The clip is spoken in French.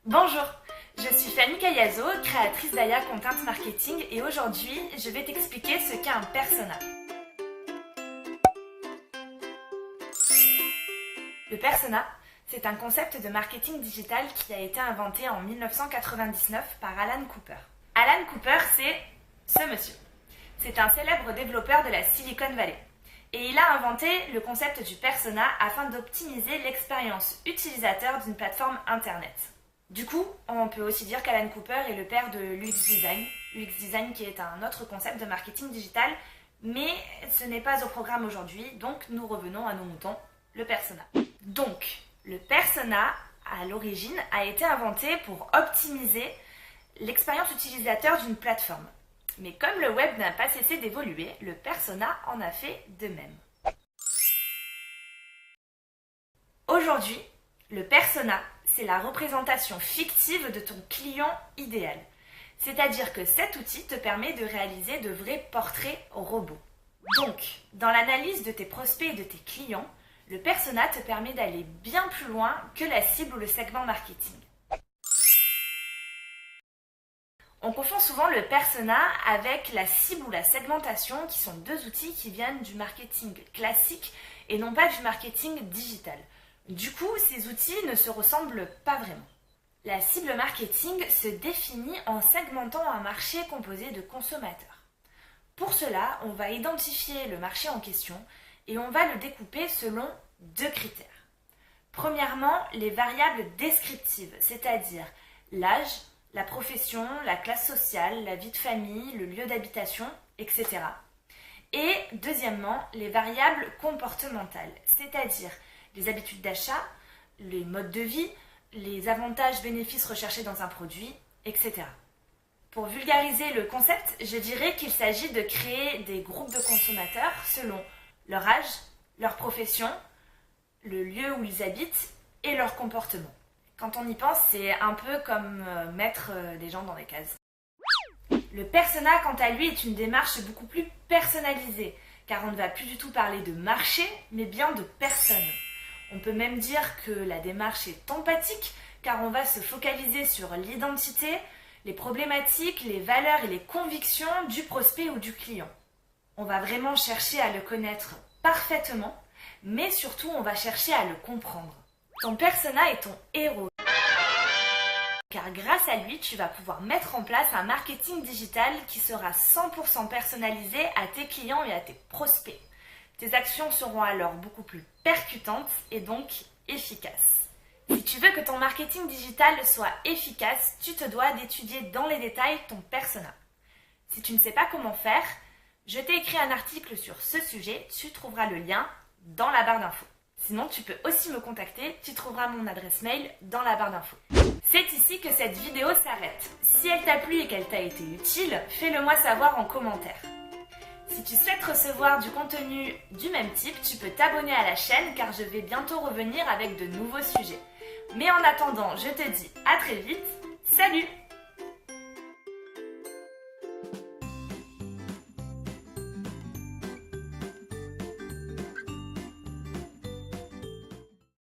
Bonjour, je suis Fanny Cayazo, créatrice d'Aya Content Marketing et aujourd'hui, je vais t'expliquer ce qu'est un persona. Le persona, c'est un concept de marketing digital qui a été inventé en 1999 par Alan Cooper. Alan Cooper, c'est ce monsieur. C'est un célèbre développeur de la Silicon Valley. Et il a inventé le concept du persona afin d'optimiser l'expérience utilisateur d'une plateforme internet. Du coup, on peut aussi dire qu'Alan Cooper est le père de l'UX Design. UX Design qui est un autre concept de marketing digital, mais ce n'est pas au programme aujourd'hui, donc nous revenons à nos moutons, le persona. Donc, le persona, à l'origine, a été inventé pour optimiser l'expérience utilisateur d'une plateforme. Mais comme le web n'a pas cessé d'évoluer, le persona en a fait de même. Aujourd'hui, le persona, c'est la représentation fictive de ton client idéal. C'est-à-dire que cet outil te permet de réaliser de vrais portraits robots. Donc, dans l'analyse de tes prospects et de tes clients, le persona te permet d'aller bien plus loin que la cible ou le segment marketing. On confond souvent le persona avec la cible ou la segmentation, qui sont deux outils qui viennent du marketing classique et non pas du marketing digital. Du coup, ces outils ne se ressemblent pas vraiment. La cible marketing se définit en segmentant un marché composé de consommateurs. Pour cela, on va identifier le marché en question et on va le découper selon deux critères. Premièrement, les variables descriptives, c'est-à-dire l'âge, la profession, la classe sociale, la vie de famille, le lieu d'habitation, etc. Et deuxièmement, les variables comportementales, c'est-à-dire les habitudes d'achat, les modes de vie, les avantages-bénéfices recherchés dans un produit, etc. Pour vulgariser le concept, je dirais qu'il s'agit de créer des groupes de consommateurs selon leur âge, leur profession, le lieu où ils habitent et leur comportement. Quand on y pense, c'est un peu comme mettre les gens dans des cases. Le persona, quant à lui, est une démarche beaucoup plus personnalisée, car on ne va plus du tout parler de marché, mais bien de personnes. On peut même dire que la démarche est empathique, car on va se focaliser sur l'identité, les problématiques, les valeurs et les convictions du prospect ou du client. On va vraiment chercher à le connaître parfaitement, mais surtout on va chercher à le comprendre. Ton persona est ton héros, car grâce à lui, tu vas pouvoir mettre en place un marketing digital qui sera 100% personnalisé à tes clients et à tes prospects. Tes actions seront alors beaucoup plus percutantes et donc efficaces. Si tu veux que ton marketing digital soit efficace, tu te dois d'étudier dans les détails ton persona. Si tu ne sais pas comment faire, je t'ai écrit un article sur ce sujet, tu trouveras le lien dans la barre d'infos. Sinon, tu peux aussi me contacter, tu trouveras mon adresse mail dans la barre d'infos. C'est ici que cette vidéo s'arrête. Si elle t'a plu et qu'elle t'a été utile, fais-le moi savoir en commentaire. Si tu souhaites recevoir du contenu du même type, tu peux t'abonner à la chaîne car je vais bientôt revenir avec de nouveaux sujets. Mais en attendant, je te dis à très vite, salut!